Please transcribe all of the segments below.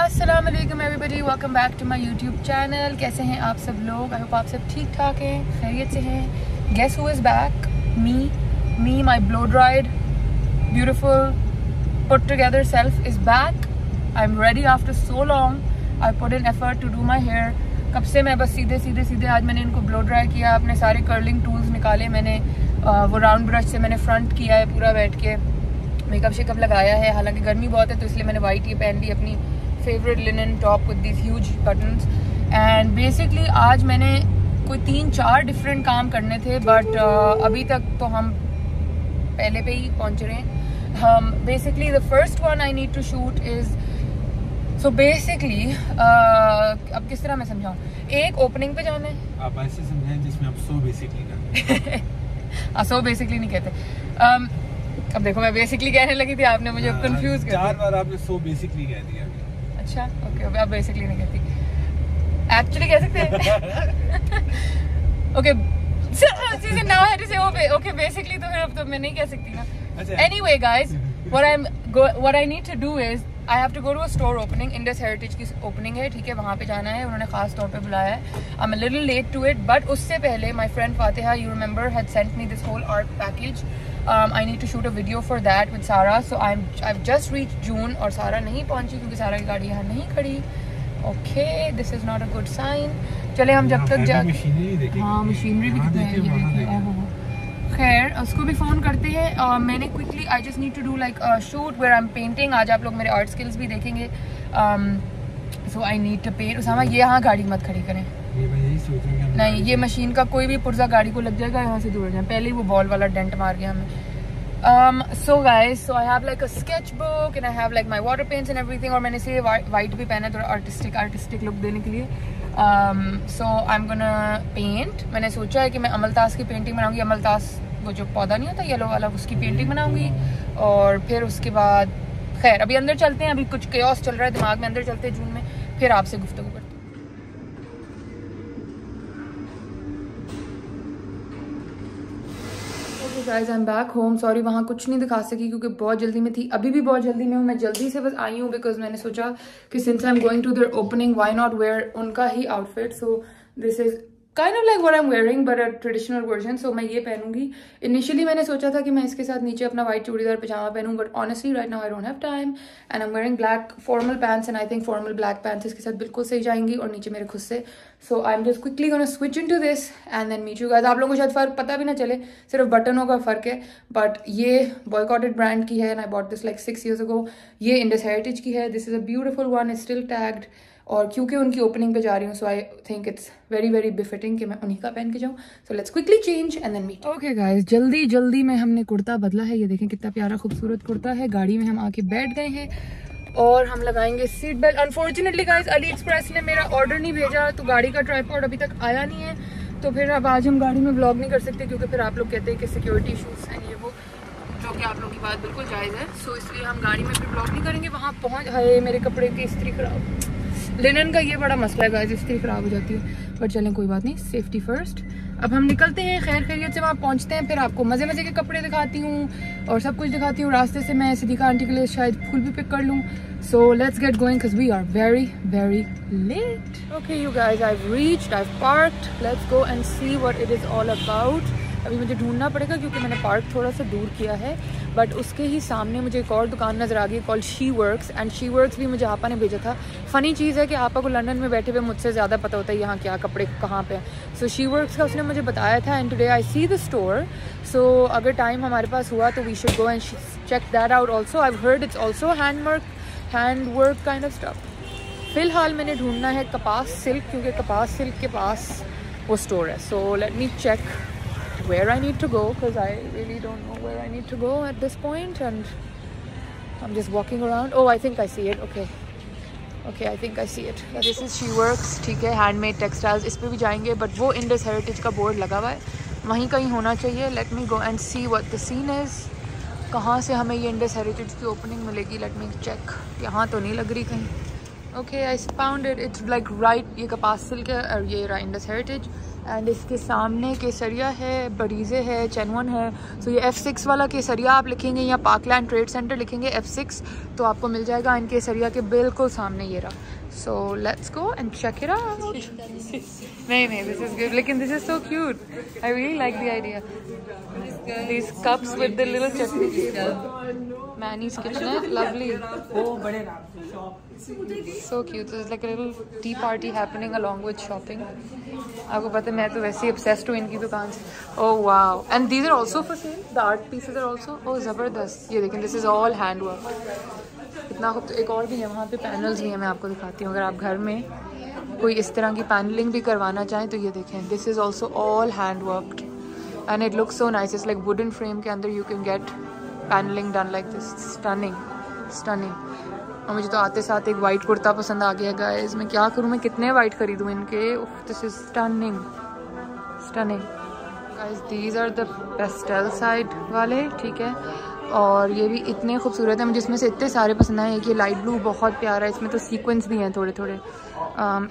अस्सलाम वालेकुम everybody, welcome back to my YouTube channel. कैसे हैं आप सब लोग? आई होप आप सब ठीक ठाक हैं, खैरियत से हैं। Guess who is back? Me my blow dried beautiful put together self is back. I am ready after so long. I put in effort to do my hair. कब से मैं बस सीधे आज मैंने इनको ब्लो ड्राई किया, अपने सारे कर्लिंग टूल्स निकाले मैंने, वो राउंड ब्रश से मैंने फ्रंट किया है पूरा बैठ के, मेकअप शेकअप लगाया है। हालांकि गर्मी बहुत है तो इसलिए मैंने वाइट ये पहन ली, अपनी favourite linen top with these huge buttons. And basically आज मैंने कोई 3-4 डिफरेंट काम करने थे, बट अभी तक तो हम पहले पे ही पहुंच रहे हैं। हम basically the first one I need to shoot is so basically अब किस तरह मैं समझाऊं, एक ओपनिंग पे जाना है। आप ऐसे समझाएं जिसमें आप सो बेसिकली करते हैं। सो बेसिकली नहीं कहते। अब देखो मैं बेसिकली कहने लगी थी, आपने मुझे कंफ्यूज कर दिया। 4 बार आपने सो बेसिकली कह दिया। अच्छा ओके, अब बेसिकली नहीं कहती, एक्चुअली कह सकते हैं। ओके नाउ आई टू से ओके बेसिकली, तो फिर अब तो मैं नहीं कह सकती ना। Anyway guys, what I need to do is I have to go to a store opening। Indus heritage की ओपनिंग है, ठीक है, वहाँ पे जाना है, उन्होंने खास तौर पे बुलाया है। I'm a little late to it, but उससे पहले my friend Fatiha, you remember, had sent me this whole art package। I need to shoot a video for that with Sarah, so I've just reached June और सारा नहीं पहुँची क्योंकि सारा की गाड़ी यहाँ नहीं खड़ी। Okay, this is not a good sign। चले हम जब तक जा, हाँ मशीनरी भी कितनी है ये देखिए। खैर उसको भी फ़ोन करते हैं। मैंने quickly I just need to do like shoot where I am painting. आज आप लोग मेरे आर्ट स्किल्स भी देखेंगे। So I need to paint. Usama ये यहाँ गाड़ी मत खड़ी करें, नहीं ये मशीन का कोई भी पुर्जा गाड़ी को लग जाएगा, यहाँ से दूर जाए। पहले ही वो बॉल वाला डेंट मार गया हमें। So guys, so I have like a sketch book and I have like my water paints and everything. और मैंने इसे वाइट भी पहना है थोड़ा आर्टिस्टिक लुक देने के लिए। सो आई एम गोना पेंट। मैंने सोचा है कि मैं अमलतास की पेंटिंग बनाऊंगी। अमलतास वो जो पौधा नहीं होता येलो वाला, उसकी पेंटिंग बनाऊंगी। और फिर उसके बाद खैर अभी अंदर चलते हैं, अभी कुछ केओस चल रहा है दिमाग में, अंदर चलते हैं जून में, फिर आपसे गुफ्तगू करते हैं। Guys I am back home. Sorry वहाँ कुछ नहीं दिखा सकी क्योंकि बहुत जल्दी में थी, अभी भी बहुत जल्दी में हूँ। मैं जल्दी से बस आई हूँ बिकॉज मैंने सोचा कि since I am going to their opening, why not wear उनका ही outfit. So this is kind of like what I am wearing but a traditional version. So मैं ये पहनूंगी। इनिशियली मैंने सोचा था कि मैं इसके साथ नीचे अपना व्हाइट चूड़ीदार पजामा पहनूं, but honestly right now I don't have time and I am wearing black formal pants and I think formal black pants इसके साथ बिल्कुल सही जाएंगी, और नीचे मेरे खुद से। So I am just quickly gonna switch into this and then meet you guys. आप लोगों को शायद फर्क पता भी ना चले, सिर्फ बटनों का फर्क है, बट ये बॉयकॉटेड ब्रांड की है and I bought this like 6 years ago। ये इंडस हेरिटेज की है। This is a beautiful one, is still tagged. और क्योंकि उनकी ओपनिंग पे जा रही हूँ so I think it's very very befitting कि मैं उन्हीं का पहन के जाऊँ। So let's quickly change and then meet. Okay guys, जल्दी में हमने कुर्ता बदला है। ये देखें कितना प्यारा खूबसूरत कुर्ता है। गाड़ी में हम आके बैठ गए हैं और हम लगाएंगे seat belt. Unfortunately guys Ali express ने मेरा ऑर्डर नहीं भेजा, तो गाड़ी का ट्राइपॉड अभी तक आया नहीं है, तो फिर अब आज हम गाड़ी में व्लॉग नहीं कर सकते क्योंकि फिर आप लोग कहते हैं कि सिक्योरिटी इशूज़ हैं ये वो, जो कि आप लोग की बात बिल्कुल जायज़ है। सो इसलिए हम गाड़ी में फिर व्लॉग नहीं करेंगे। वहाँ पहुँच, हाय मेरे कपड़े की इस्त्री खराब, लिनन का ये बड़ा मसला है गाइस, इस्त्री खराब हो जाती है, बट चलें कोई बात नहीं, सेफ्टी फर्स्ट। अब हम निकलते हैं खैर खैरियत से, वहाँ पहुँचते हैं, फिर आपको मज़े मज़े के कपड़े दिखाती हूँ और सब कुछ दिखाती हूँ। रास्ते से मैं सिद्दीक़ा आंटी के लिए शायद फूल भी पिक कर लूँ। So let's get going because we are very very late. Okay you guys, I have reached, I have parked, let's go and see what it is all about. अभी मुझे ढूंढना पड़ेगा क्योंकि मैंने पार्क थोड़ा सा दूर किया है, बट उसके ही सामने मुझे एक और दुकान नज़र आ गई called she works, and she works भी मुझे आपा ने भेजा था। फ़नी चीज़ है कि आपा को लंदन में बैठे हुए मुझसे ज़्यादा पता होता है यहाँ क्या कपड़े कहाँ पे हैं। सो शी वर्क्स का उसने मुझे बताया था and today I see the store. So अगर टाइम हमारे पास हुआ तो we should go and check that out also. I have heard it's also hand work kind of stuff. फ़िलहाल मैंने ढूंढना है कपास सिल्क, क्योंकि कपास सिल्क के पास वो स्टोर है। So let me check where I need to go because I really don't know where I need to go at this point and I'm just walking around. Oh, I think I see it. Okay, I think I see it. This is She Works, ठीक है, handmade textiles. इस पे भी जाएंगे but वो Indus Heritage का board लगा हुआ है, वहीं कहीं होना चाहिए। Let me go and see what the scene is. कहाँ से हमें ये इंडस हेरिटेज की ओपनिंग मिलेगी? Let me check. यहाँ तो नहीं लग रही कहीं, okay I found it, it's like right, ये कपास सिल्क है और ये रहा इंडस हेरिटेज एंड इसके सामने केसरिया है, बरीजे है, चैनवन है। सो ये F6 वाला केसरिया आप लिखेंगे या पार्कलैंड ट्रेड सेंटर लिखेंगे F6 तो आपको मिल जाएगा इन केसरिया के बिल्कुल सामने ये रहा। So let's go and check it out. नहीं दिस इज गुड, लेकिन this is so cute, I really like the idea. These cups with the little chutney. Manny's kitchen, lovely. So cute. There's like a little tea party happening along with shopping. आपको पता है मैं तो वैसे ही obsessed हूँ इनकी दुकान से। Oh wow! And these are also for sale. The art pieces are also. Oh ज़बरदस्त। ये देखें, this is all handwork. इतना खूब। एक और भी है वहाँ पे, पैनल्स भी हैं, मैं आपको दिखाती हूँ। अगर आप घर में कोई इस तरह की पैनलिंग भी करवाना चाहें तो ये देखें, this is also all handworked. And it looks so nice. It's like wooden frame के अंदर you can get paneling done like this. Stunning, stunning. और मुझे तो आते साथ एक वाइट कुर्ता पसंद आ गया गाइस। मैं क्या करूँ, मैं कितने वाइट खरीदूँ इनके। This is stunning, stunning. Guys, these are the pastel side वाले, ठीक है। और ये भी इतने खूबसूरत हैं, मुझे इसमें से इतने सारे पसंद आए। एक ये लाइट ब्लू बहुत प्यारा है, इसमें तो सीक्वेंस भी हैं थोड़े थोड़े।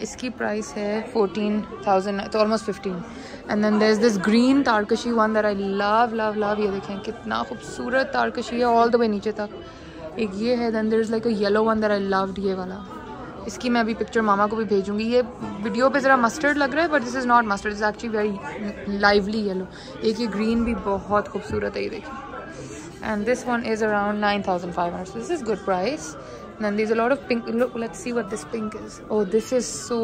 इसकी प्राइस है 14,000, तो almost 15। And then there is this green तारकशी one that I love love love. ये देखें कितना खूबसूरत तारकशी है ऑल द वे नीचे तक। एक ये है, then there is like a yellow one that I loved, ये वाला। इसकी मैं अभी पिक्चर मामा को भी भेजूंगी। ये वीडियो पे ज़रा मस्टर्ड लग रहा है but this is not mustard, is actually very lively yellow. एक ये ग्रीन भी बहुत खूबसूरत है, ये देखिए। And this one is around 9,500. So this is good price. And then there's a lot of pink. Look, let's see what this pink is. Oh, this is so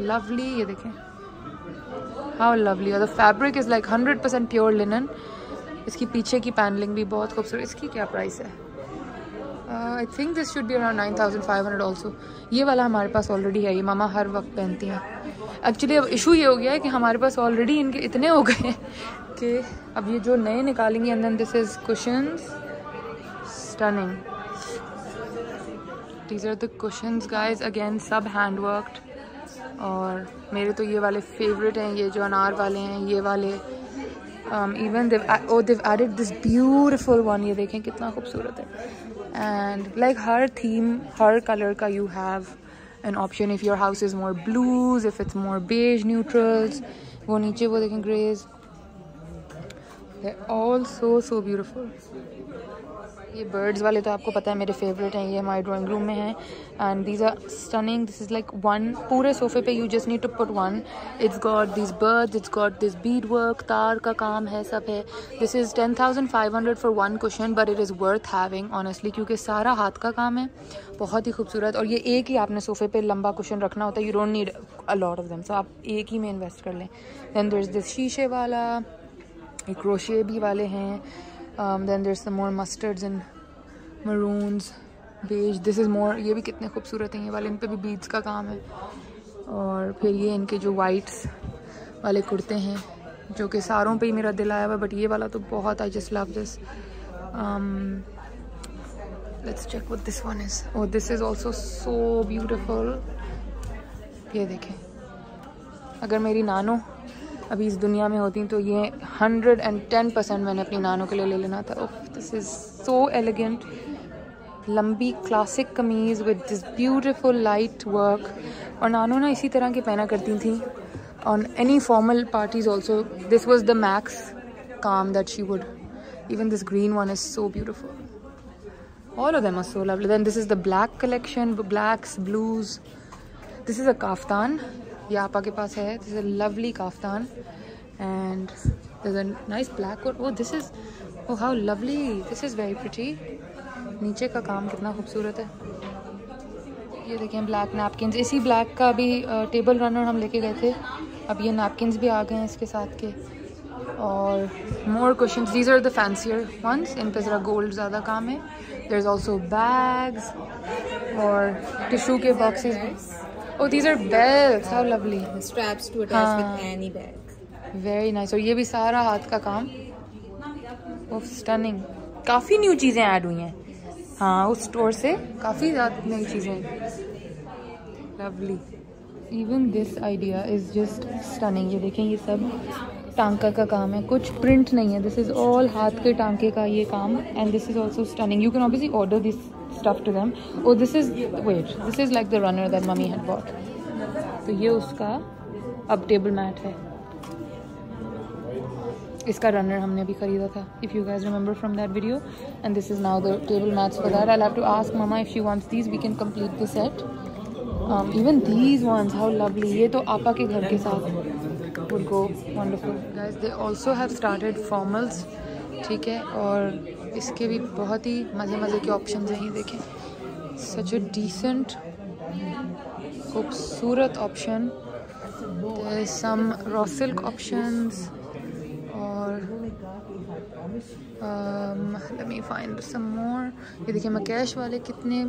lovely. ये देखें, how lovely. और the fabric is like 100% pure linen. इसकी पीछे की panelling भी बहुत खूबसूरत। इसकी क्या प्राइस है? I think this should be around 9,500 also. ये वाला हमारे पास ऑलरेडी है, ये मामा हर वक्त पहनती हैं। एक्चुअली अब इशू ये हो गया है कि हमारे पास ऑलरेडी इनके इतने हो गए हैं कि अब ये जो नए निकालेंगे। And then this is cushions, stunning. These are the cushions guys, again सब हैंड वर्कड। और मेरे तो ये वाले फेवरेट हैं, ये जो अनार वाले हैं, ये वाले। Even they've added this beautiful one, ये देखें कितना खूबसूरत है। एंड लाइक हर थीम, हर कलर का you have an option if your house is more blues, if it's more beige neutrals. वो नीचे वो देखें grays, they're all so beautiful. ये birds वाले तो आपको पता है मेरे favorite हैं, ये हमारे ड्राइंग रूम में हैं। and these are stunning. this is like one पूरे सोफे पे you just need to put one. it's got these birds, it's got this bead work, तार का काम है, सब है। this is 10,500 for one cushion but it is worth having honestly, क्योंकि सारा हाथ का काम है, बहुत ही खूबसूरत। और ये एक ही आपने सोफे पे लंबा कुशन रखना होता है, you don't need a lot of them, so आप एक ही में इन्वेस्ट कर लें। then there's this शीशे वाला, एक क्रोशे भी वाले हैं। then there's some more mustards and maroons, beige. this is more, ये भी कितने खूबसूरत हैं ये वाले, इन पे भी बीड्स का काम है। और फिर ये इनके जो वाइट्स वाले कुर्ते हैं जो कि सारों पे ही मेरा दिल आया हुआ, बट ये वाला तो बहुत, I just love this. Let's check what this one is. Oh, this is also so beautiful. ये देखें, अगर मेरी नानो अभी इस दुनिया में होती तो ये 110% मैंने अपनी नानों के लिए ले लेना था। Oh, this is so elegant. लंबी classic kameez with this beautiful light work. और नानो ना इसी तरह के पहना करती थी on any formal parties also. This was the max काम that she would. Even this green one is so beautiful. All of them are so lovely. Then this is the black collection, blacks, blues. This is a kaftan, ये आपा के पास है। This is a lovely kaftan and this a nice black coat. Oh, this is, oh how lovely, this is very pretty. नीचे का काम कितना खूबसूरत है। ये देखें ब्लैक नैपकिन्स, इसी ब्लैक का भी टेबल रनर हम लेके गए थे, अब ये नैपकिन्स भी आ गए हैं इसके साथ के। और more cushions, these are the fancier ones, इन पे ज़रा गोल्ड ज़्यादा काम है। देयर इज़ ऑल्सो बैग्स और टिशू के बॉक्सेस भी। Oh, these are belts. How lovely. The straps to attach with any bag. Very nice. और ये भी सारा हाथ का काम। Oh, stunning. काफ़ी न्यू चीज़ें ऐड हुई हैं। हाँ, उस स्टोर से काफ़ी ज़्यादा नई चीज़ें। Lovely. Even this idea is just stunning. ये देखें, ये सब टांका का काम है, कुछ प्रिंट नहीं है। This is all हाथ के टांके का ये काम। And this is also stunning. You can obviously order this stuff to them. Oh, this is like the runner that mummy had bought. तो ये उसका अब टेबल मैट है. इसका रनर हमने अभी खरीदा था, if you guys remember from that video. And this is now the table mats for that. I'll have to ask mama if she wants these. We can complete the set. Even these ones, how lovely. ये तो आपा के घर के साथ would go wonderful. Guys, they also have started formals. ठीक है, और इसके भी बहुत ही मज़े के ऑप्शंस हैं. ये देखें, such a decent, खूबसूरत option. There's some raw silk options. और let me find some more. ये देखिए मकैश वाले कितने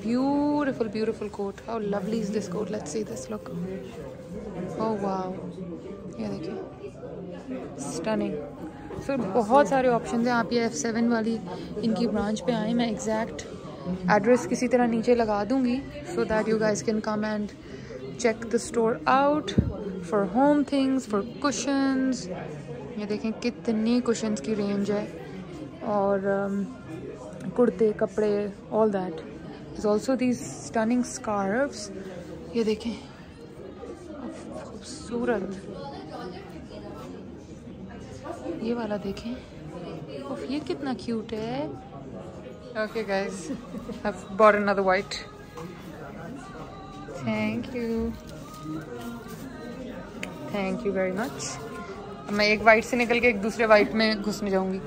beautiful coat. How lovely is this coat? Let's see this. Look. Oh wow. ये देखिए, stunning. So बहुत सारे ऑप्शन हैं. आप ये F7 वाली इनकी ब्रांच पे आए. मैं एग्जैक्ट एड्रेस किसी तरह नीचे लगा दूंगी so that you guys can come and check the store out for home things, for cushions. ये देखें कितनी कुशन्स की रेंज है, और कुर्ते, कपड़े, all that. There's also these stunning scarves. ये देखें, खूबसूरत. ये वाला देखें, ओफ ये कितना क्यूट है. Okay guys, I've bought another white. Thank you very much. मैं एक वाइट से निकल के एक दूसरे वाइट में घुसने जाऊंगी.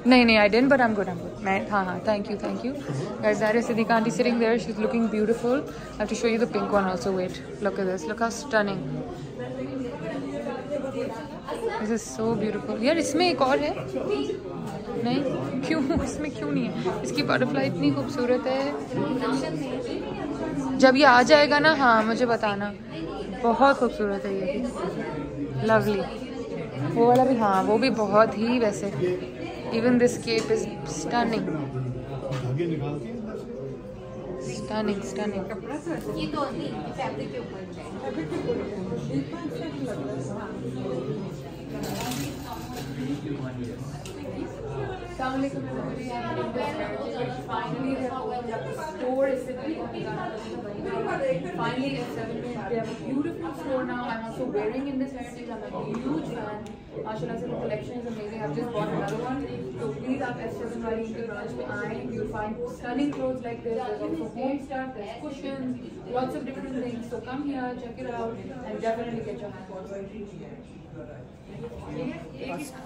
नहीं I didn't, but I'm good. मैं हाँ thank you. Guys, that is Siddiqa aunty sitting there. She's looking beautiful. I have to show you the pink one also. Wait, look at this. Look how stunning. This is so beautiful. यार इसमें एक और है. नहीं क्यों, इसमें क्यों नहीं है? इसकी बटरफ्लाई इतनी खूबसूरत है. जब ये आ जाएगा ना, हाँ मुझे बताना. बहुत खूबसूरत है ये भी. लवली. वो वाला भी, हाँ वो भी बहुत ही वैसे. Even this cape is stunning. ये तो फैब्रिक के ऊपर Finally, they have opened up the store. Finally, they have a beautiful store now. I'm also wearing in this heritage. I'm a huge fan. Mashallah, the collection is amazing. I've just bought another one. So please, आप S7 वाली इनके branch में आएं. You'll find stunning clothes like this. There's also home stuff. There's cushions. Lots of different things. So come here, check it out, and definitely get your hands on it.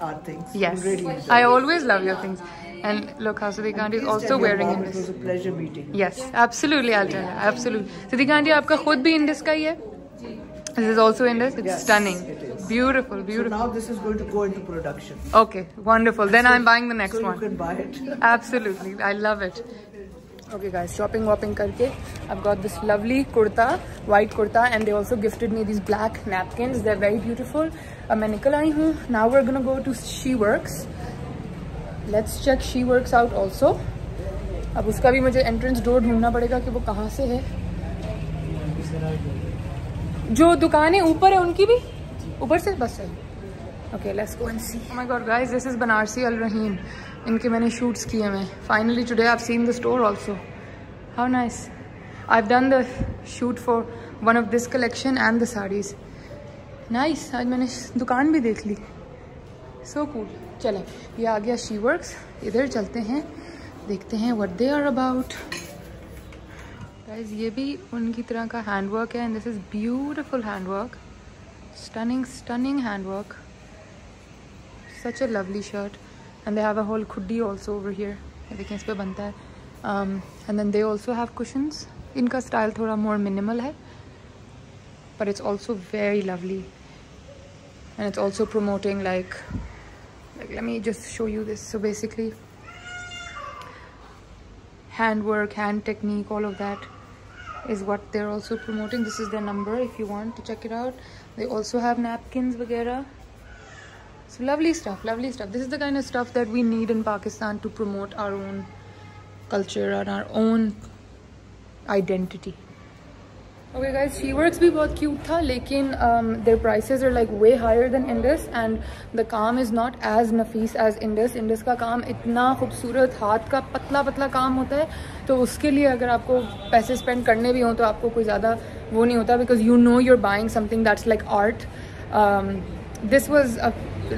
Our things. Yes, really I always love your things. And look how Siddiqa aunty is also wearing in this. It was a pleasure meeting. Yes, absolutely. I'll tell her. Absolutely. Siddiqa aunty, आपका खुद भी Indus का ही है? This is also Indus. It's yes, stunning. It is. Beautiful. So now this is going to go into production. Okay, wonderful. Then I'm buying the next one. So you can buy it. Absolutely, I love it. Okay guys, shopping करके I've got this lovely kurta, white kurta, and they also gifted me these black napkins. They're very beautiful. अब मैं निकल आई हूँ. Now we're gonna go to She Works. Let's check She Works out also. अब उसका भी मुझे entrance door ढूंढना पड़ेगा कि वो कहाँ से है. जो दुकानें ऊपर है उनकी भी ऊपर से बस है. Okay, let's go and see. Oh my God, guys, this is Banarsi Al Rahim. इनके मैंने shoots किए हैं. Finally today I've seen the store also. How nice. I've done the shoot for one of this collection and the sarees. Nice. आज मैंने दुकान भी देख ली. So cool. चलें, ये आ गया She Works. इधर चलते हैं, देखते हैं what they are about. Guys, ये भी उनकी तरह का handwork है, and this is beautiful handwork. Stunning handwork. Such a lovely shirt. And they have a whole khuddi also over here. देखिए इस पे बनता है. And then they also have cushions. इनका style थोड़ा more minimal है, but it's also very lovely. And it's also promoting like let me just show you this. So basically, handwork, hand technique, all of that is what they're also promoting. This is their number if you want to check it out. They also have napkins vagera. So lovely stuff. This is the kind of stuff that we need in Pakistan to promote our own culture and our own identity. Okay guys, She Works भी बहुत cute था, लेकिन their prices are like way higher than Indus and the काम is not as Nafees as Indus. Indus का काम इतना खूबसूरत, हाथ का पतला पतला काम होता है, तो उसके लिए अगर आपको पैसे स्पेंड करने भी हों तो आपको कोई ज़्यादा वो नहीं होता, because you know you're buying something that's like art. This was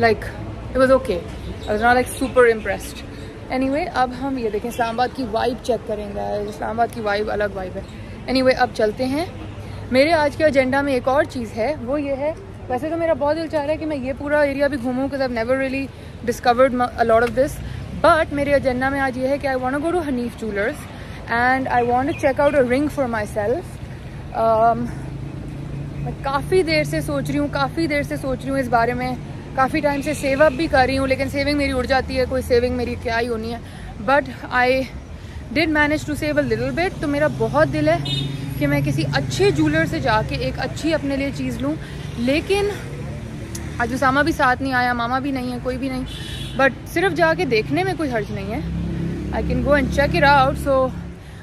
like, it was okay. I was not like super impressed. Anyway, अब हम ये देखें, इस्लामाबाद की वाइब चेक करेंगे. इस्लामाबाद की वाइब अलग वाइब है. Anyway, अब चलते हैं. मेरे आज के एजेंडा में एक और चीज़ है, वो ये है, वैसे तो मेरा बहुत दिल चाह रहा है कि मैं ये पूरा एरिया भी घूमूं, because I have never really discovered a lot of this, but मेरे एजेंडा में आज ये है कि I want to go to Hanif jewellers and I want to check out a ring for myself. मैं काफ़ी देर से सोच रही हूँ इस बारे में, काफ़ी टाइम से सेव अप भी कर रही हूँ, लेकिन सेविंग मेरी उड़ जाती है, कोई सेविंग मेरी क्या ही होनी है, but I did manage to save a little bit. तो मेरा बहुत दिल है कि मैं किसी अच्छे ज्वेलर से जाके एक अच्छी अपने लिए चीज़ लूँ, लेकिन आज उसामा भी साथ नहीं आया, मामा भी नहीं है, कोई भी नहीं, बट सिर्फ जाके देखने में कोई हर्ज नहीं है. I can go and check it out. So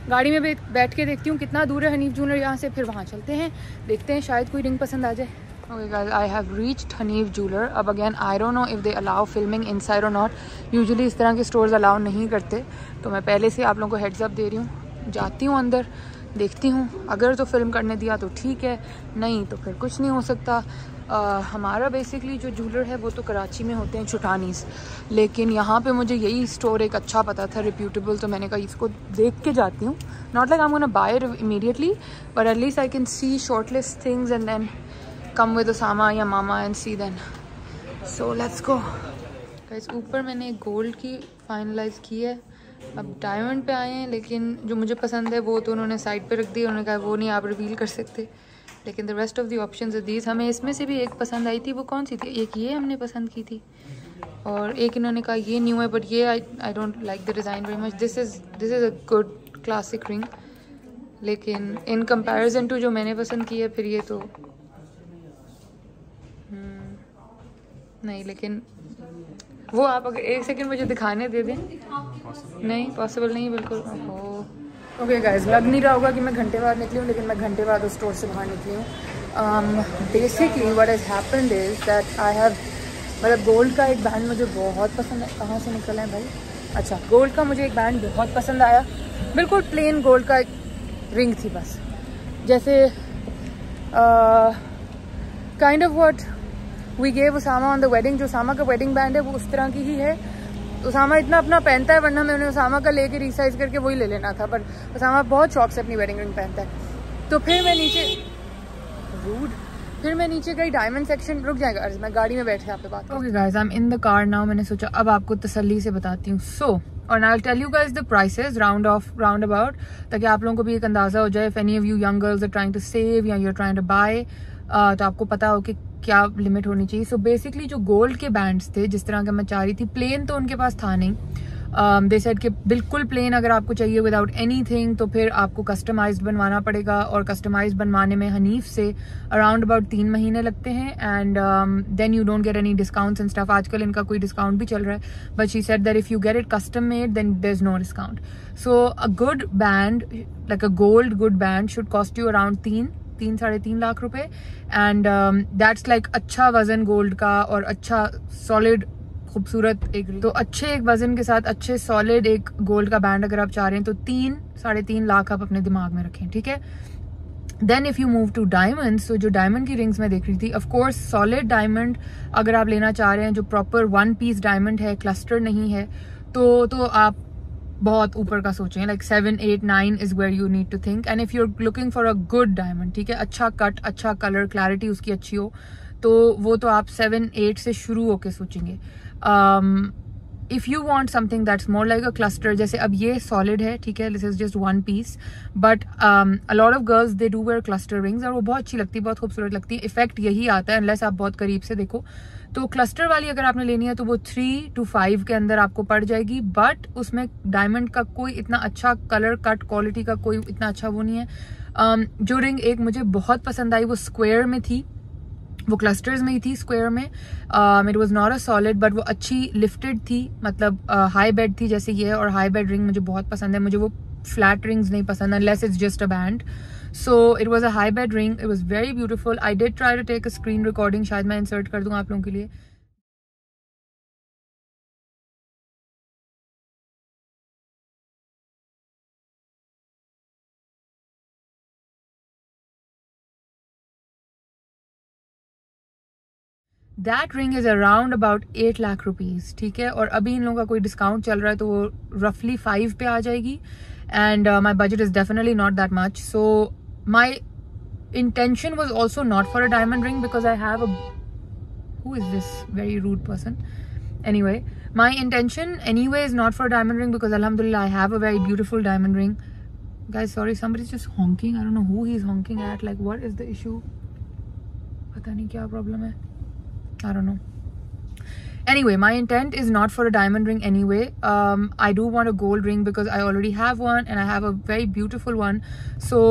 गाड़ी में बैठ के देखती हूँ कितना दूर है हनीफ ज्वेलर यहाँ से, फिर वहाँ चलते हैं, देखते हैं, शायद कोई रिंग पसंद आ जाए. Okay guys, I have reached Hanif Jeweler. अब again I don't know if they allow filming inside or not. Usually इस तरह के stores allow नहीं करते, तो मैं पहले से आप लोगों को heads up दे रही हूँ. जाती हूँ अंदर, देखती हूँ, अगर तो फिल्म करने दिया तो ठीक है, नहीं तो फिर कुछ नहीं हो सकता. हमारा बेसिकली जो ज्वेलर है वो तो कराची में होते हैं, छुटानीस, लेकिन यहाँ पे मुझे यही स्टोर एक अच्छा पता था, रिप्यूटेबल, तो मैंने कहा इसको देख के जाती हूँ. Not like I am gonna buy it immediately, but at least I can see shortlist things and then come with Usama या मामा and see then. So let's go guys. ऊपर मैंने गोल्ड की फाइनलाइज की है, अब डायमंड पे आए हैं, लेकिन जो मुझे पसंद है वो तो उन्होंने साइड पे रख दी, उन्होंने कहा वो नहीं आप रिवील कर सकते, लेकिन the rest of the options are these. हमें इसमें से भी एक पसंद आई थी, वो कौन सी थी, एक ये हमने पसंद की थी, और एक इन्होंने कहा ये न्यू है, बट ये I don't like the design very much. This is a good classic ring, लेकिन इन कंपेरिजन टू जो मैंने पसंद की है, फिर ये तो नहीं, लेकिन वो आप अगर एक सेकंड मुझे दिखाने दे दें. नहीं पॉसिबल नहीं, बिल्कुल. ओके गाइस, लग नहीं रहा होगा कि मैं घंटे बाद निकली हूँ, लेकिन मैं घंटे बाद उस स्टोर से बाहर निकली हूँ. Basically what has happened is that I have, मतलब गोल्ड का एक बैंड मुझे बहुत पसंद है. कहाँ से निकला है भाई? अच्छा, गोल्ड का मुझे एक बैंड बहुत पसंद आया, बिल्कुल प्लेन गोल्ड का एक रिंग थी बस, जैसे kind of what we gave Usama on the wedding. जो उसामा का वेडिंग बैंड है वो उस तरह की ही है. उसामा इतना अपना पहनता है, वरना मैंने उसामा का लेके रिसाइज करके वही ले लेना था, पर उसामा बहुत शौक से अपनी वेडिंग रिंग पहनता है. तो फिर मैं नीचे गई डायमंड सेक्शन. रुक जाएगा अर्ज, मैं गाड़ी में बैठ के आप पे बात. Okay guys, I am in the car now. मैंने सोचा अब आपको तसल्ली से बताती हूँ. सो और I will tell you guys the prices round about, ताकि आप लोगों को भी एक अंदाजा हो जाए. If any of you young girls are trying to save या you are trying to buy, तो आपको पता हो कि क्या लिमिट होनी चाहिए. सो बेसिकली जो गोल्ड के बैंड्स थे, जिस तरह का मैं चाह रही थी, प्लेन तो उनके पास था नहीं. दे सेड कि बिल्कुल प्लेन अगर आपको चाहिए विदाउट एनीथिंग, तो फिर आपको कस्टमाइज्ड बनवाना पड़ेगा, और कस्टमाइज्ड बनवाने में हनीफ से अराउंड अबाउट 3 महीने लगते हैं, and then you don't get any discounts and stuff. आजकल इनका कोई डिस्काउंट भी चल रहा है, but she said that if you get it custom made then there is no discount. So a good band, like a gold good band, should cost you around 3-3.5 lakh रुपए, and that's like अच्छा वजन gold का और अच्छा solid खूबसूरत एक, तो अच्छे एक वजन के साथ अच्छे सॉलिड एक गोल्ड का बैंड अगर आप चाह रहे हैं तो 3-3.5 लाख आप अपने दिमाग में रखें, ठीक है. Then if you move to diamonds, तो जो डायमंड की रिंग्स मैं देख रही थी, ऑफ कोर्स सॉलिड डायमंड अगर आप लेना चाह रहे हैं, जो प्रॉपर 1 पीस डायमंड है, क्लस्टर नहीं है, तो आप बहुत ऊपर का सोचें, like 7, 8, 9 is where you need to think. And if you are looking for a good diamond, ठीक है, अच्छा कट, अच्छा कलर, क्लैरिटी उसकी अच्छी हो, तो वो तो आप 7, 8 से शुरू होके सोचेंगे. If you want something that's more like a cluster, जैसे अब ये सॉलिड है, ठीक है, this is just 1 piece, but a lot of girls they do wear cluster rings, और वो बहुत अच्छी लगती है, बहुत खूबसूरत लगती है. इफेक्ट यही आता है अनलेस आप बहुत करीब से देखो. तो क्लस्टर वाली अगर आपने लेनी है तो वो 3 to 5 के अंदर आपको पड़ जाएगी, बट उसमें डायमंड का कोई इतना अच्छा कलर कट क्वालिटी का कोई इतना अच्छा वो नहीं है. जो रिंग एक मुझे बहुत पसंद आई वो स्क्वायर में थी, वो क्लस्टर्स में ही थी, स्क्वायर में. It was not a solid, but वो अच्छी लिफ्टेड थी, मतलब हाई बेड थी जैसे ये है, और हाई बेड रिंग मुझे बहुत पसंद है. मुझे वो फ्लैट रिंग्स नहीं पसंद unless it's just a band. So it was a high bed ring. It was very beautiful. I did try to take a screen recording. शायद मैं insert कर दूँगा आप लोगों के लिए. That ring is around about 8 lakh rupees, ठीक है. और अभी इन लोगों का कोई डिस्काउंट चल रहा है तो वो रफली 5 पे आ जाएगी. And my budget is definitely not that much. So my intention was also not for a diamond ring because I have a... Who is this very rude person? Anyway, my intention anyway is not for a diamond ring because alhamdulillah I have a very beautiful diamond ring. Guys, sorry, somebody's just honking. I don't know who he's honking at. Like, what is the issue? पता नहीं क्या problem है. I don't know. Anyway, my intent is not for a diamond ring anyway. I do want a gold ring because I already have one and I have a very beautiful one. So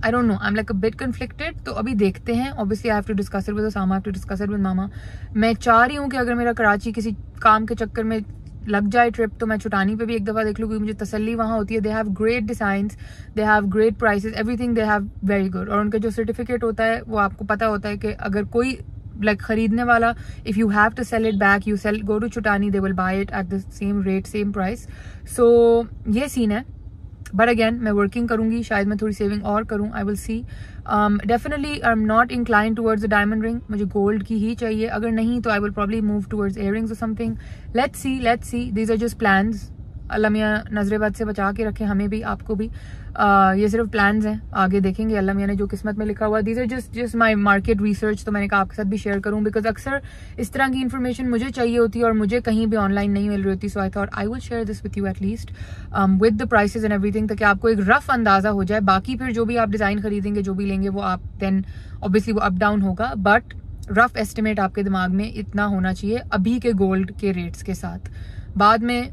I don't know. I'm like a bit conflicted. तो अभी देखते हैं. Obviously, I have to discuss it with Osama. I have to discuss it with Mama. मैं चाह रही हूँ कि अगर मेरा कराची किसी काम के चक्कर में लग जाए ट्रिप तो मैं छुटानी पे भी एक दफ़ा देख लूँ क्योंकि मुझे तसल्ली वहाँ होती है. They have great designs. They have great prices. Everything they have very good. और उनका जो सर्टिफिकेट होता है वो आपको पता होता है कि अगर कोई like खरीदने वाला, if you have to sell it back, you go to Chutani, they will buy it at the same rate, same price. So ये सीन है. बट अगेन मैं वर्किंग करूंगी, शायद मैं थोड़ी सेविंग और करूं. I will see. Definitely I am not incline towards a diamond ring. मुझे गोल्ड की ही चाहिए. अगर नहीं तो I will probably move towards earrings और something. Let's see. These are just plans. Allah मियाँ नजरेबद से बचा के रखे हमें भी, आपको भी. ये सिर्फ प्लान्स हैं, आगे देखेंगे अल्लाह मियाँ ने जो किस्मत में लिखा हुआ. These are just my market research. तो मैंने कहा आपके साथ भी शेयर करूँ बिकॉज अक्सर इस तरह की इन्फॉर्मेशन मुझे चाहिए होती है और मुझे कहीं भी ऑनलाइन नहीं मिल रही होती. So I thought I will share this with you at least with the prices and everything, ताकि आपको एक रफ अंदाजा हो जाए. बाकी फिर जो भी आप डिज़ाइन खरीदेंगे, जो भी लेंगे, वो आप देन ऑब्वियसली वो अप डाउन होगा. बट रफ एस्टिमेट आपके दिमाग में इतना होना चाहिए अभी के गोल्ड के रेट्स के साथ. बाद में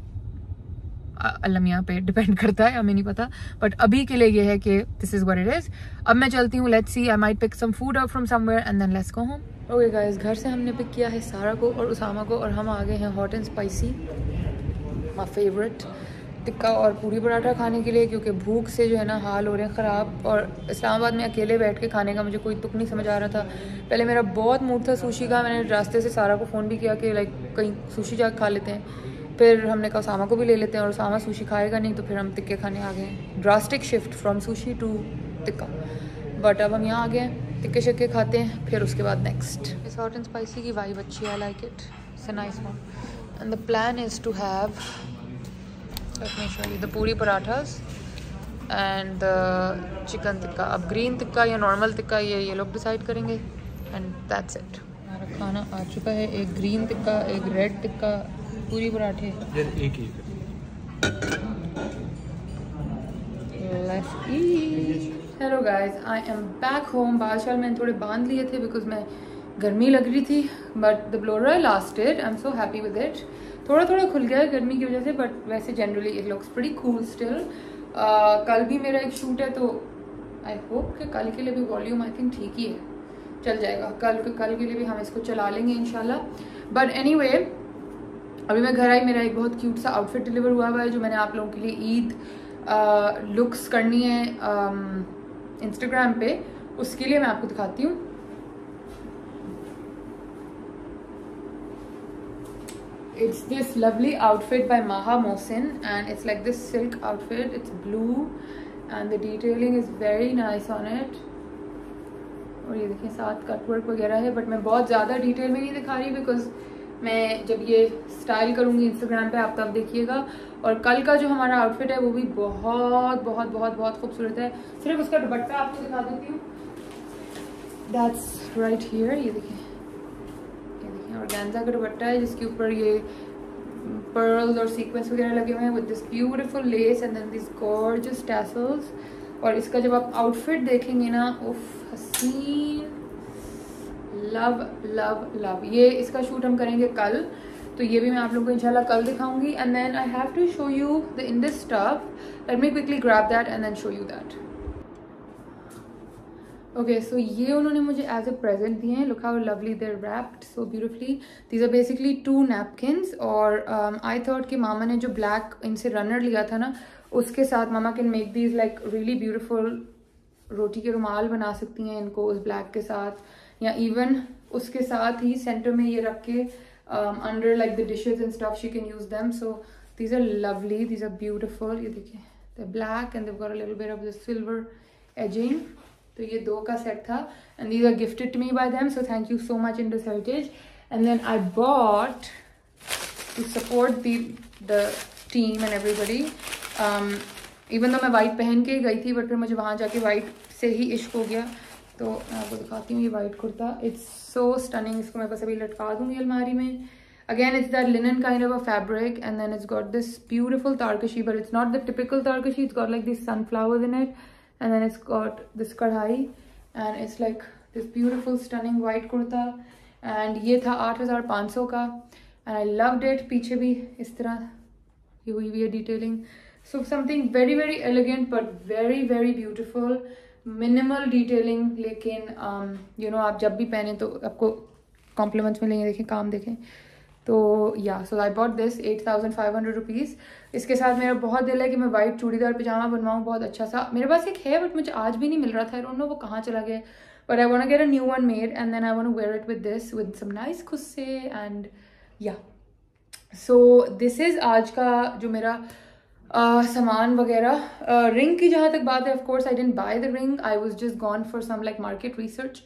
अल्लाह मियाँ पे डिपेंड करता है, हमें नहीं पता. बट अभी के लिए ये है कि this is what it is. अब मैं चलती हूँ. Let's see, I might pick some food up from somewhere and then let's go home. Okay guys, घर से हमने पिक किया है सारा को और उसामा को और हम आ गए हैं hot and spicy, my favourite, tikka और पूरी पराठा खाने के लिए क्योंकि भूख से जो है ना हाल हो रहे हैं ख़राब. और इस्लामाबाद में अकेले बैठ के खाने का मुझे कोई तुक नहीं समझ आ रहा था. पहले मेरा बहुत मूड था सुशी का. मैंने रास्ते से सारा को फ़ोन भी किया कि लाइक कहीं सुशी जाकर खा लेते हैं. फिर हमने कहा उसामा को भी ले लेते हैं और उसामा सुशी खाएगा नहीं, तो फिर हम टिक्के खाने आ गए. Drastic shift from sushi to tikka. But अब हम यहाँ आ गए हैं, टिक्के शक्के खाते हैं, फिर उसके बाद नेक्स्ट. इस हॉट एंड स्पाइसी की वाइब अच्छी है. I like it. It's a nice one. And the plan is to have, let me show you, the puri parathas and the chicken tikka. अब ग्रीन टिक्का या नॉर्मल टिक्का ये लोग डिसाइड करेंगे एंड दैट्स इट. हमारा खाना आ चुका है. एक ग्रीन टिक्का, एक रेड टिक्का, पूरी पराठे. एक ही. Let's eat. Hello guys, I am back home. बाल मैंने थोड़े बांध लिए थे बिकॉज मैं गर्मी लग रही थी. But the blower lasted. I am so happy with it. थोड़ा थोड़ा खुल गया है गर्मी की वजह से, बट वैसे generally it looks pretty cool still. कल भी मेरा एक शूट है तो आई होप कि कल के लिए भी वॉल्यूम आई थिंक ठीक ही है, चल जाएगा. कल के लिए भी हम इसको चला लेंगे इंशाल्लाह. बट एनीवे, अभी मैं घर आई, मेरा एक बहुत क्यूट सा आउटफिट डिलीवर हुआ है जो मैंने आप लोगों के लिए ईद लुक्स करनी है इंस्टाग्राम पे. उसके लिए मैं आपको दिखाती हूँ. It's this lovely outfit by Maha Mohsin and it's like this silk outfit. It's blue and the detailing is very nice on it. और ये देखिए साथ कट वर्क वगैरह है. बट मैं बहुत ज़्यादा डिटेल में नहीं दिखा रही बिकॉज मैं जब ये स्टाइल करूँगी इंस्टाग्राम पे आप तब देखिएगा. और कल का जो हमारा आउटफिट है वो भी बहुत बहुत बहुत बहुत खूबसूरत है. सिर्फ उसका दुपट्टा आपको दिखा देती हूँ. That's right here. ये देखिए ऑर्गेन्जा का दुपट्टा है जिसके ऊपर ये पर्ल्स और सीक्वेंस वगैरह लगे हुए हैं with this beautiful lace and then this gorgeous tassels. और इसका जब आप आउटफिट देखेंगे ना, उफ हसीन, लव लव लव. ये इसका शूट हम करेंगे कल, तो ये भी मैं आप लोगों को इंशाल्लाह कल दिखाऊंगी. And then I have to show you the Indus stuff. Let me quickly grab that and then show you that. Okay so ये उन्होंने मुझे एज अ प्रेजेंट दिए हैं. Look how lovely there wrapped so beautifully. These are basically 2 napkins. और I thought कि मामा ने जो black इनसे रनर लिया था ना, उसके साथ मामा can make these like really beautiful. रोटी के रुमाल बना सकती हैं इनको उस ब्लैक के साथ, या इवन उसके साथ ही सेंटर में ये रख के under like the dishes and stuff she can use them. So these are lovely, these are beautiful. ये देखिए the black and they got a little bit of the silver edging. तो ये 2 का सेट था and these are gifted to me by them. So thank you so much Indus Heritage. And then I bought to support the team and everybody. Even तो मैं white पहन के गई थी, बट फिर मुझे वहाँ जाके वाइट से ही इश्क हो गया. तो मैं आपको दिखाती हूँ ये white kurta. It's so stunning. इसको मैं बस अभी लटका दूंगी अलमारी में. Again it's that linen kind of a fabric and then it's got this beautiful तारकशी, but it's not the typical तारकशी. It's got like this sunflowers in it and then it's got this कढ़ाई and it's like this beautiful stunning white kurta. And ये था 8500 का and I loved it. पीछे भी इस तरह ये हुई हुई है detailing. So something very very elegant but very very beautiful, minimal detailing. लेकिन you know आप जब भी पहने तो आपको compliments मिलेंगे. देखें काम देखें. तो so I bought this 8500 rupees. इसके साथ मेरा बहुत दिल है कि मैं वाइट चूड़ीदार पजामा बनवाऊँ बहुत अच्छा सा. मेरे पास एक है बट मुझे आज भी नहीं मिल रहा था. I don't know वो कहाँ चला गया. But I want to get a new one made and then I want to wear it with this with some nice खुस्से and yeah. So this is आज का जो मेरा सामान वगैरह. रिंग की जहाँ तक बात है, of course I didn't buy the ring. I was just gone for some like market research.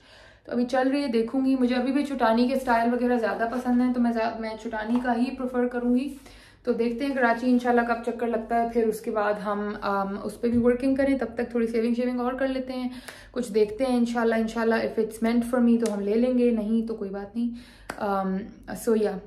तो अभी चल रही है, देखूंगी. मुझे अभी भी चुटानी के स्टाइल वगैरह ज़्यादा पसंद है, तो मैं चुटानी का ही प्रेफर करूँगी. तो देखते हैं कराची इंशाल्लाह कब चक्कर लगता है. फिर उसके बाद हम उस पर भी वर्किंग करें. तब तक थोड़ी शेविंग और कर लेते हैं. कुछ देखते हैं इंशाल्लाह if it's meant for me तो हम ले लेंगे, नहीं तो कोई बात नहीं. सो या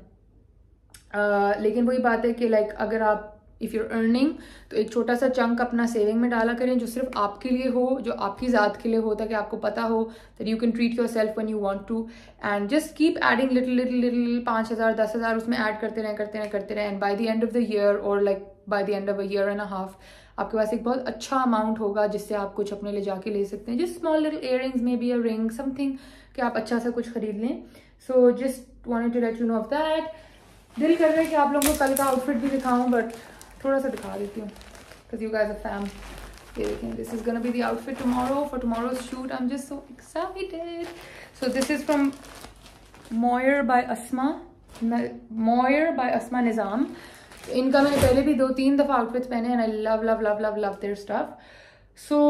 लेकिन वही बात है कि लाइक अगर आप इफ़ यूर अर्निंग तो एक छोटा सा चंक अपना सेविंग में डाला करें जो सिर्फ आपके लिए हो, जो आपकी ज़ात के लिए हो, ताकि आपको पता हो that you can treat yourself when you want to. And just keep adding little 5000 10,000 उसमें ऐड करते रहें. And by the end of the year और like by the end of a year and a half आपके पास एक बहुत अच्छा amount होगा जिससे आप कुछ अपने ले जाके ले सकते हैं. Just small little earrings, maybe a ring, something कि आप अच्छा सा कुछ खरीद लें. So just wanted to let you know of that. दिल कर रहा है कि आप लोगों को कल का आउटफिट भी दिखाऊं, बट थोड़ा सा दिखा देती हूँ because you guys are fam. ये देखें, this is gonna be the outfit tomorrow for tomorrow's shoot. I'm just so excited. So this is from Moyer by Asma Nizam. इनका मैंने पहले भी 2-3 दफ़ा आउटफिट्स पहने and I love their stuff. So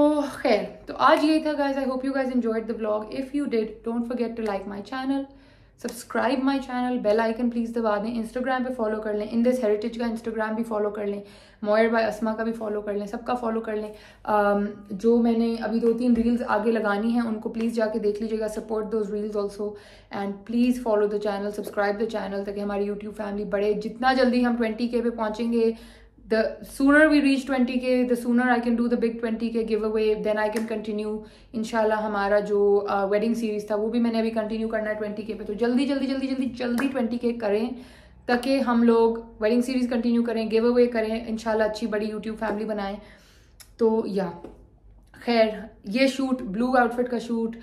खैर, तो आज यही था guys. I hope you guys enjoyed the vlog. If you did, don't forget to like my channel. Subscribe my channel, bell icon please दबा दें. इंस्टाग्राम पे follow कर लें, इंडस हेरिटेज का इंस्टाग्राम भी फॉलो कर लें, मोयर बाय अस्मा का भी फॉलो कर लें, सबका फॉलो कर लें. जो मैंने अभी 2-3 रील्स आगे लगानी हैं उनको प्लीज़ जाके देख लीजिएगा. Support those reels also and please follow the channel, subscribe the channel, ताकि हमारी यूट्यूब फैमिली बढ़े. जितना जल्दी हम 20K पे पहुँचेंगे, the sooner we reach 20K, the sooner I can do the big 20K giveaway. Then I can continue. इंशाल्लाह हमारा जो वेडिंग सीरीज था वो भी मैंने अभी कंटिन्यू करना है 20K पे. तो जल्दी 20K करें ताकि हम लोग वेडिंग सीरीज कंटिन्यू करें, गिव अवे करें, इंशाल्लाह अच्छी बड़ी यूट्यूब फैमिली बनाएं. तो या खैर, ये शूट, ब्लू आउटफिट का शूट,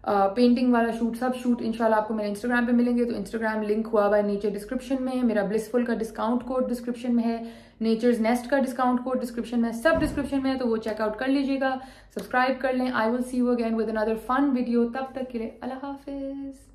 पेंटिंग वाला शूट, सब शूट इंशाल्लाह आपको मेरे इंस्टाग्राम पे मिलेंगे. तो इंस्टाग्राम लिंक हुआ हुआ है नीचे डिस्क्रिप्शन में. मेरा ब्लिसफुल का डिस्काउंट कोड डिस्क्रिप्शन में है, नेचर्स नेस्ट का डिस्काउंट कोड डिस्क्रिप्शन में, सब डिस्क्रिप्शन में है. तो वो चेकआउट कर लीजिएगा, सब्सक्राइब कर लें. I will see you again with another fun video. तब तक के लिए अल्लाह हाफिज.